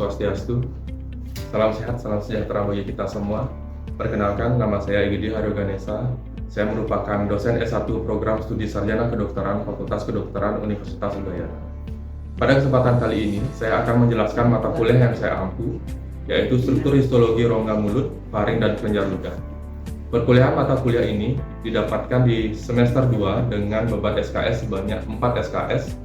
Swastiastu. Salam sehat, salam sejahtera bagi kita semua. Perkenalkan, nama saya Igede Haryo Ganesha. Saya merupakan dosen S1 Program Studi Sarjana Kedokteran Fakultas Kedokteran Universitas Udayana. Pada kesempatan kali ini, saya akan menjelaskan mata kuliah yang saya ampu, yaitu struktur histologi rongga mulut, faring, dan kelenjar ludah. Perkuliahan mata kuliah ini didapatkan di semester 2 dengan beban SKS sebanyak 4 SKS.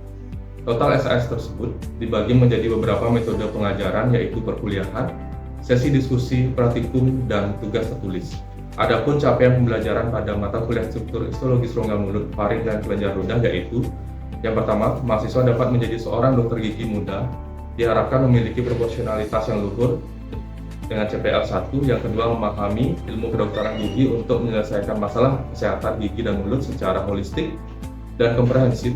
Total SKS tersebut dibagi menjadi beberapa metode pengajaran, yaitu perkuliahan, sesi diskusi, praktikum, dan tugas tertulis. Adapun capaian pembelajaran pada mata kuliah struktur histologis rongga mulut, faring, dan kelenjar ludah yaitu: yang pertama, mahasiswa dapat menjadi seorang dokter gigi muda, diharapkan memiliki proporsionalitas yang luhur dengan CPL 1, yang kedua memahami ilmu kedokteran gigi untuk menyelesaikan masalah kesehatan gigi dan mulut secara holistik dan komprehensif,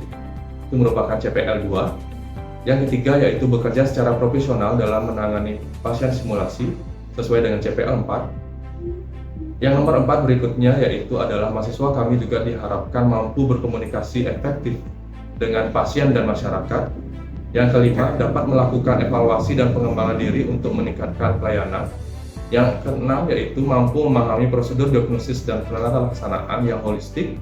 itu merupakan CPL 2. Yang ketiga yaitu bekerja secara profesional dalam menangani pasien simulasi sesuai dengan CPL 4. Yang nomor 4 berikutnya yaitu adalah mahasiswa kami juga diharapkan mampu berkomunikasi efektif dengan pasien dan masyarakat. Yang kelima, dapat melakukan evaluasi dan pengembangan diri untuk meningkatkan pelayanan. Yang keenam yaitu mampu memahami prosedur diagnosis dan penata laksanaan yang holistik.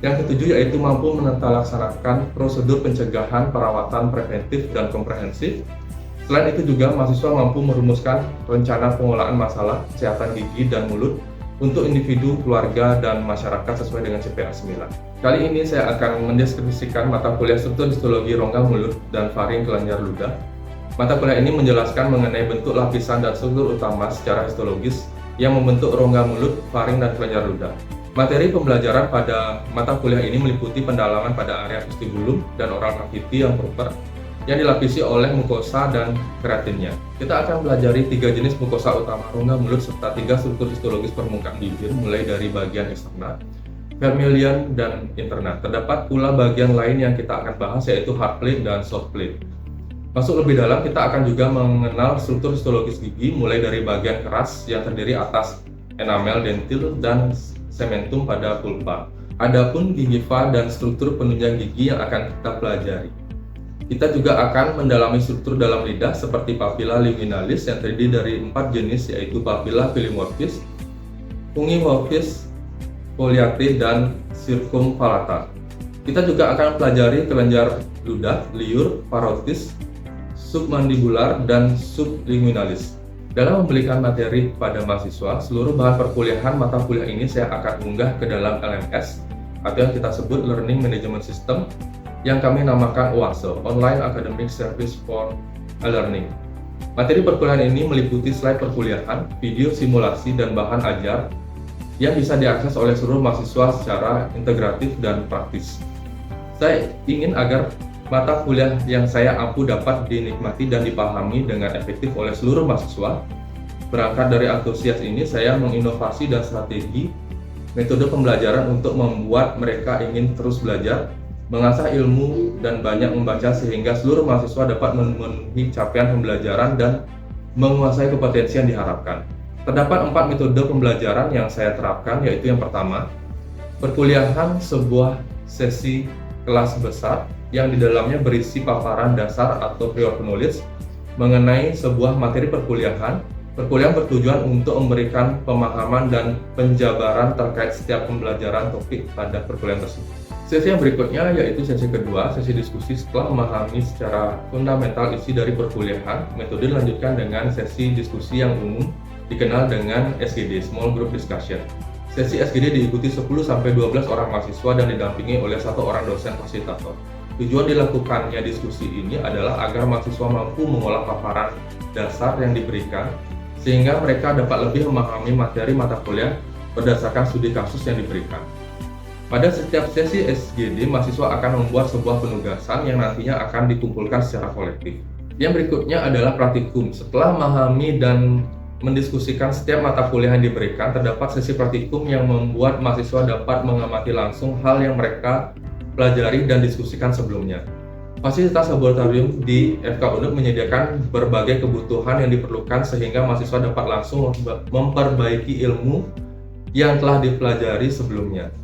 Yang ketujuh yaitu mampu menata-laksanakan prosedur pencegahan, perawatan preventif dan komprehensif. Selain itu juga mahasiswa mampu merumuskan rencana pengelolaan masalah kesehatan gigi dan mulut untuk individu, keluarga, dan masyarakat sesuai dengan CPL 9. Kali ini saya akan mendeskripsikan mata kuliah struktur histologi rongga mulut dan faring kelenjar ludah. Mata kuliah ini menjelaskan mengenai bentuk lapisan dan struktur utama secara histologis yang membentuk rongga mulut, faring, dan kelenjar ludah. Materi pembelajaran pada mata kuliah ini meliputi pendalaman pada area vestibulum dan oral cavity yang proper yang dilapisi oleh mukosa dan keratinnya. Kita akan pelajari 3 jenis mukosa utama rongga mulut serta 3 struktur histologis permukaan bibir mulai dari bagian eksterna, vermilion, dan interna. Terdapat pula bagian lain yang kita akan bahas yaitu hard plate dan soft plate. Masuk lebih dalam, kita akan juga mengenal struktur histologis gigi mulai dari bagian keras yang terdiri atas enamel, dentil, dan sementum pada pulpa. Adapun gingiva dan struktur penunjang gigi yang akan kita pelajari. Kita juga akan mendalami struktur dalam lidah seperti papilla linguinalis yang terdiri dari 4 jenis yaitu papilla filimorphis, fungimorphis, foliate, dan circumvallata. Kita juga akan pelajari kelenjar ludah, liur, parotis, submandibular, dan sublinguinalis. Dalam memberikan materi pada mahasiswa, seluruh bahan perkuliahan mata kuliah ini saya akan unggah ke dalam LMS atau yang kita sebut Learning Management System yang kami namakan OASE, Online Academic Service for E-Learning. Materi perkuliahan ini meliputi slide perkuliahan, video simulasi, dan bahan ajar yang bisa diakses oleh seluruh mahasiswa secara integratif dan praktis. Saya ingin agar mata kuliah yang saya ampu dapat dinikmati dan dipahami dengan efektif oleh seluruh mahasiswa. Berangkat dari antusias ini, saya menginovasi dan strategi metode pembelajaran untuk membuat mereka ingin terus belajar, mengasah ilmu, dan banyak membaca sehingga seluruh mahasiswa dapat memenuhi capaian pembelajaran dan menguasai kompetensi yang diharapkan. Terdapat 4 metode pembelajaran yang saya terapkan, yaitu yang pertama, perkuliahan sebuah sesi kelas besar yang di dalamnya berisi paparan dasar atau prior knowledge mengenai sebuah materi perkuliahan. Perkuliahan bertujuan untuk memberikan pemahaman dan penjabaran terkait setiap pembelajaran topik pada perkuliahan tersebut. Sesi yang berikutnya yaitu sesi kedua, sesi diskusi. Setelah memahami secara fundamental isi dari perkuliahan, metode dilanjutkan dengan sesi diskusi yang umum dikenal dengan SGD, Small Group Discussion. Sesi SGD diikuti 10-12 orang mahasiswa dan didampingi oleh 1 orang dosen fasilitator. Tujuan dilakukannya diskusi ini adalah agar mahasiswa mampu mengolah paparan dasar yang diberikan sehingga mereka dapat lebih memahami materi mata kuliah berdasarkan studi kasus yang diberikan. Pada setiap sesi SGD, mahasiswa akan membuat sebuah penugasan yang nantinya akan dikumpulkan secara kolektif. Yang berikutnya adalah praktikum. Setelah memahami dan mendiskusikan setiap mata kuliah yang diberikan, terdapat sesi praktikum yang membuat mahasiswa dapat mengamati langsung hal yang mereka pelajari dan diskusikan sebelumnya. Fasilitas laboratorium di FK Unip menyediakan berbagai kebutuhan yang diperlukan sehingga mahasiswa dapat langsung memperbaiki ilmu yang telah dipelajari sebelumnya.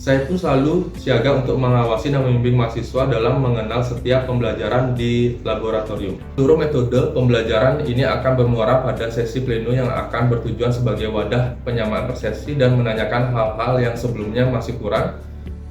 Saya pun selalu siaga untuk mengawasi dan membimbing mahasiswa dalam mengenal setiap pembelajaran di laboratorium. Seluruh metode pembelajaran ini akan bermuara pada sesi pleno yang akan bertujuan sebagai wadah penyamaan persepsi dan menanyakan hal-hal yang sebelumnya masih kurang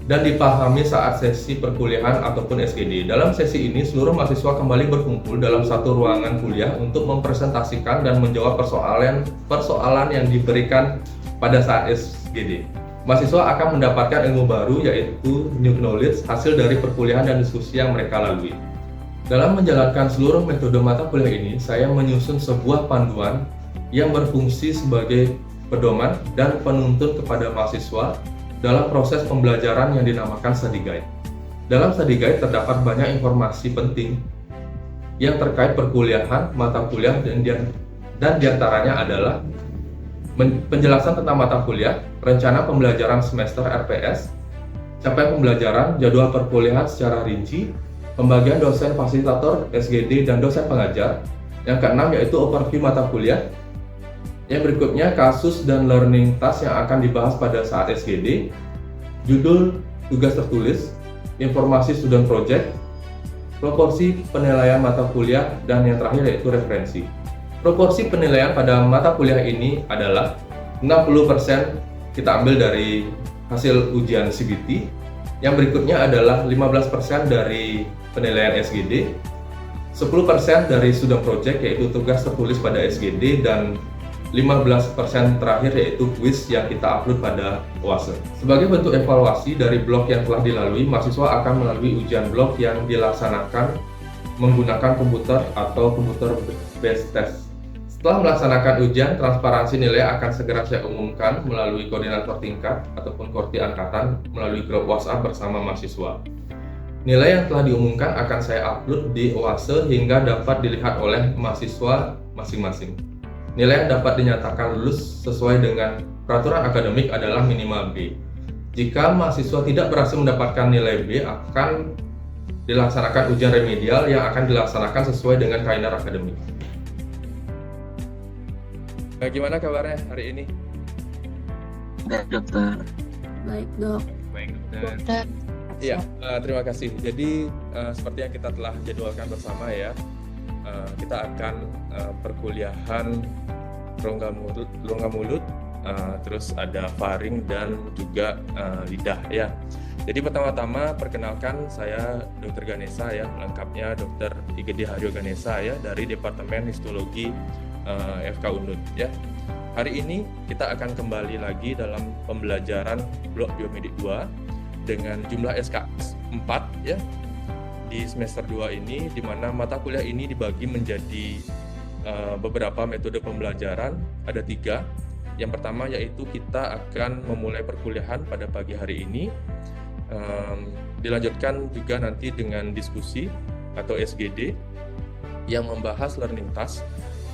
dan dipahami saat sesi perkuliahan ataupun SGD. Dalam sesi ini, seluruh mahasiswa kembali berkumpul dalam satu ruangan kuliah untuk mempresentasikan dan menjawab persoalan yang diberikan pada saat SGD. Mahasiswa akan mendapatkan ilmu baru, yaitu new knowledge, hasil dari perkuliahan dan diskusi yang mereka lalui. Dalam menjalankan seluruh metode mata kuliah ini, saya menyusun sebuah panduan yang berfungsi sebagai pedoman dan penuntun kepada mahasiswa dalam proses pembelajaran yang dinamakan study guide. Dalam study guide terdapat banyak informasi penting yang terkait perkuliahan, mata kuliah, dan diantaranya adalah penjelasan tentang mata kuliah, rencana pembelajaran semester RPS, capaian pembelajaran, jadwal perkuliahan secara rinci, pembagian dosen fasilitator, SGD, dan dosen pengajar. Yang keenam yaitu overview mata kuliah. Yang berikutnya kasus dan learning task yang akan dibahas pada saat SGD, judul tugas tertulis, informasi student project, proporsi penilaian mata kuliah, dan yang terakhir yaitu referensi. Proporsi penilaian pada mata kuliah ini adalah 60% kita ambil dari hasil ujian CBT, yang berikutnya adalah 15% dari penilaian SGD, 10% dari student project yaitu tugas tertulis pada SGD, dan 15% terakhir yaitu kuis yang kita upload pada UASE. Sebagai bentuk evaluasi dari blok yang telah dilalui, mahasiswa akan melalui ujian blok yang dilaksanakan menggunakan komputer atau komputer based test. Setelah melaksanakan ujian, transparansi nilai akan segera saya umumkan melalui koordinator tingkat ataupun korti angkatan melalui grup WhatsApp bersama mahasiswa. Nilai yang telah diumumkan akan saya upload di UASE hingga dapat dilihat oleh mahasiswa masing-masing. Nilai yang dapat dinyatakan lulus sesuai dengan peraturan akademik adalah minimal B. Jika mahasiswa tidak berhasil mendapatkan nilai B, akan dilaksanakan ujian remedial yang akan dilaksanakan sesuai dengan kalender akademik. Nah, gimana kabarnya hari ini? Baik, dokter. Baik, Dok. Baik, Dokter. Iya, terima kasih. Jadi seperti yang kita telah jadwalkan bersama ya, kita akan perkuliahan rongga mulut, terus ada faring dan juga lidah ya. Jadi pertama-tama perkenalkan saya Dr. Ganesha ya, lengkapnya Dr. Igede Haryo Ganesha ya, dari Departemen Histologi FK Unut ya. Hari ini kita akan kembali lagi dalam pembelajaran blok biomedik 2 dengan jumlah SKS 4 ya di semester 2 ini, di mana mata kuliah ini dibagi menjadi beberapa metode pembelajaran, ada 3. Yang pertama yaitu kita akan memulai perkuliahan pada pagi hari ini, dilanjutkan juga nanti dengan diskusi atau SGD yang membahas learning task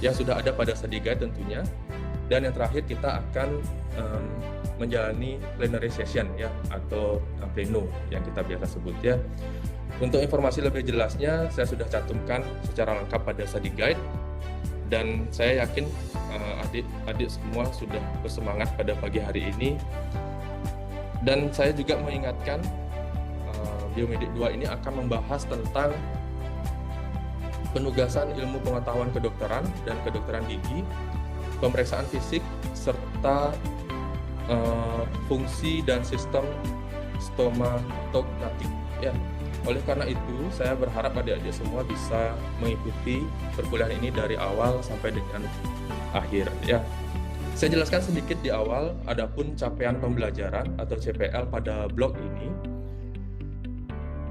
yang sudah ada pada study guide tentunya, dan yang terakhir kita akan menjalani plenary session ya atau pleno yang kita biasa sebut ya. Untuk informasi lebih jelasnya saya sudah cantumkan secara lengkap pada study guide, dan saya yakin adik-adik semua sudah bersemangat pada pagi hari ini. Dan saya juga mengingatkan biomedik 2 ini akan membahas tentang penugasan ilmu pengetahuan kedokteran dan kedokteran gigi, pemeriksaan fisik, serta fungsi dan sistem stomatognatik ya. Oleh karena itu, saya berharap adik-adik semua bisa mengikuti perkuliahan ini dari awal sampai dengan akhir ya. Saya jelaskan sedikit di awal, adapun capaian pembelajaran atau CPL pada blok ini,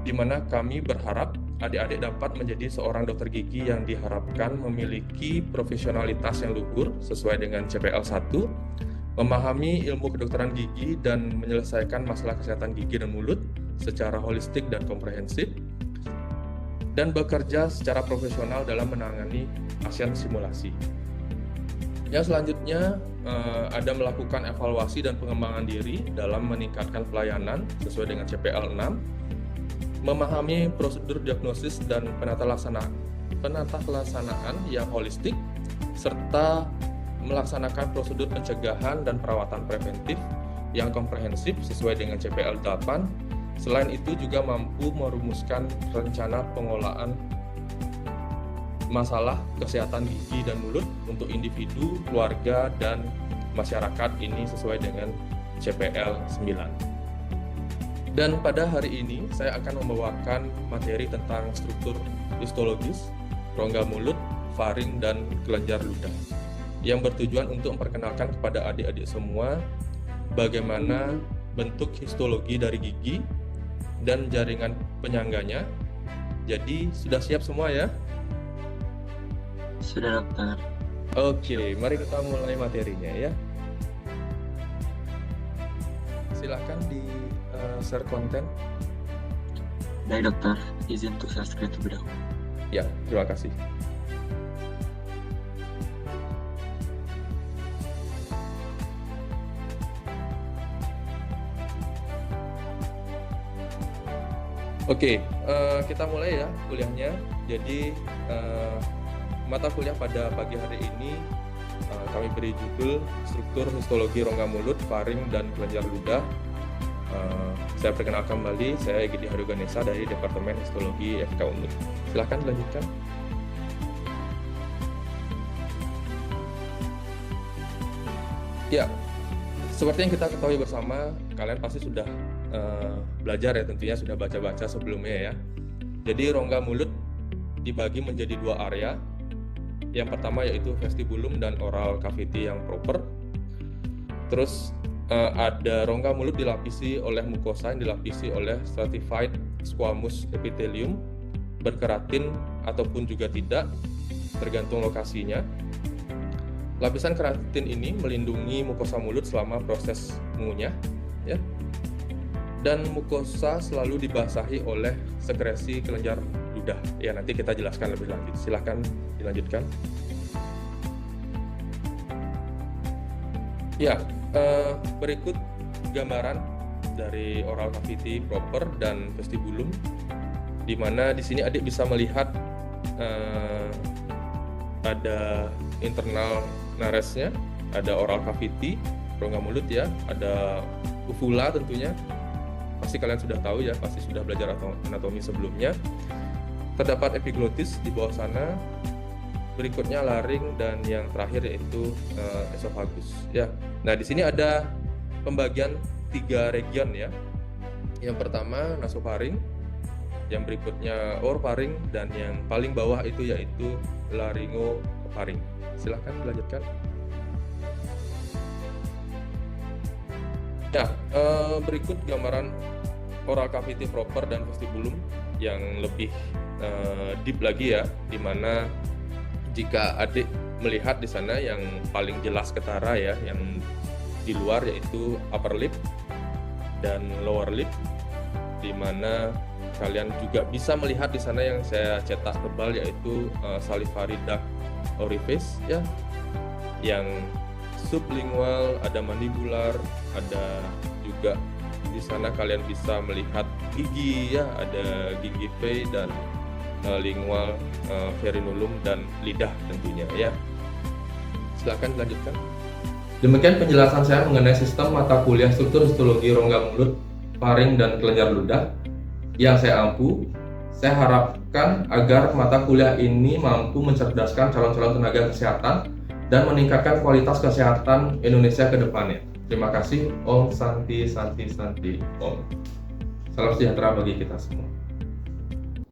di mana kami berharap adik-adik dapat menjadi seorang dokter gigi yang diharapkan memiliki profesionalitas yang luhur sesuai dengan CPL 1, memahami ilmu kedokteran gigi dan menyelesaikan masalah kesehatan gigi dan mulut secara holistik dan komprehensif, dan bekerja secara profesional dalam menangani pasien simulasi. Yang selanjutnya ada melakukan evaluasi dan pengembangan diri dalam meningkatkan pelayanan sesuai dengan CPL 6, memahami prosedur diagnosis dan penata pelaksanaan yang holistik, serta melaksanakan prosedur pencegahan dan perawatan preventif yang komprehensif sesuai dengan CPL 8. Selain itu juga mampu merumuskan rencana pengolahan masalah kesehatan gigi dan mulut untuk individu, keluarga, dan masyarakat ini sesuai dengan CPL 9. Dan pada hari ini saya akan membawakan materi tentang struktur histologis, rongga mulut, faring, dan kelenjar ludah yang bertujuan untuk memperkenalkan kepada adik-adik semua bagaimana bentuk histologi dari gigi dan jaringan penyangganya. Jadi sudah siap semua ya? Sudah dokter. Oke, mari kita mulai materinya ya. Silahkan di share konten. Baik dokter, izin untuk saya screen terlebih dahulu. Ya, terima kasih. Oke, kita mulai ya kuliahnya. Jadi mata kuliah pada pagi hari ini kami beri judul struktur histologi rongga mulut, faring, dan kelenjar ludah. Saya perkenalkan kembali, saya Egidi Haruganesa dari Departemen Histologi FK Unmul. Silahkan dilanjutkan. Ya, seperti yang kita ketahui bersama, kalian pasti sudah belajar ya, tentunya sudah baca-baca sebelumnya ya. Jadi rongga mulut dibagi menjadi dua area. Yang pertama yaitu vestibulum dan oral cavity yang proper. Terus ada rongga mulut dilapisi oleh mukosa yang dilapisi oleh stratified squamous epithelium, berkeratin ataupun juga tidak, tergantung lokasinya. Lapisan keratin ini melindungi mukosa mulut selama proses mengunyah, ya. Dan mukosa selalu dibasahi oleh sekresi kelenjar ludah. Ya, nanti kita jelaskan lebih lanjut. Silahkan dilanjutkan. Ya, berikut gambaran dari oral cavity proper dan vestibulum, di mana di sini adik bisa melihat ada internal naresnya, ada oral cavity, rongga mulut ya, ada uvula tentunya. Pasti kalian sudah tahu ya, pasti sudah belajar anatomi sebelumnya. Terdapat epiglotis di bawah sana, berikutnya laring, dan yang terakhir yaitu esophagus ya. Nah, di sini ada pembagian 3 region ya. Yang pertama nasofaring, yang berikutnya orofaring, dan yang paling bawah itu yaitu laryngofaring. Silahkan dilanjutkan. Ya, berikut gambaran oral cavity proper dan vestibulum yang lebih deep lagi ya, dimana jika adik melihat di sana yang paling jelas ketara ya, yang di luar yaitu upper lip dan lower lip, dimana kalian juga bisa melihat di sana yang saya cetak tebal yaitu salivary duct orifice ya, yang sublingual, ada mandibular, ada juga di sana kalian bisa melihat gigi ya, ada gigi V dan lingual, frenulum, dan lidah tentunya ya. Silakan dilanjutkan. Demikian penjelasan saya mengenai sistem mata kuliah struktur histologi rongga mulut, faring, dan kelenjar ludah yang saya ampu. Saya harapkan agar mata kuliah ini mampu mencerdaskan calon-calon tenaga kesehatan dan meningkatkan kualitas kesehatan Indonesia ke depannya. Terima kasih. Om Santi Santi Santi Om. Salam sejahtera bagi kita semua.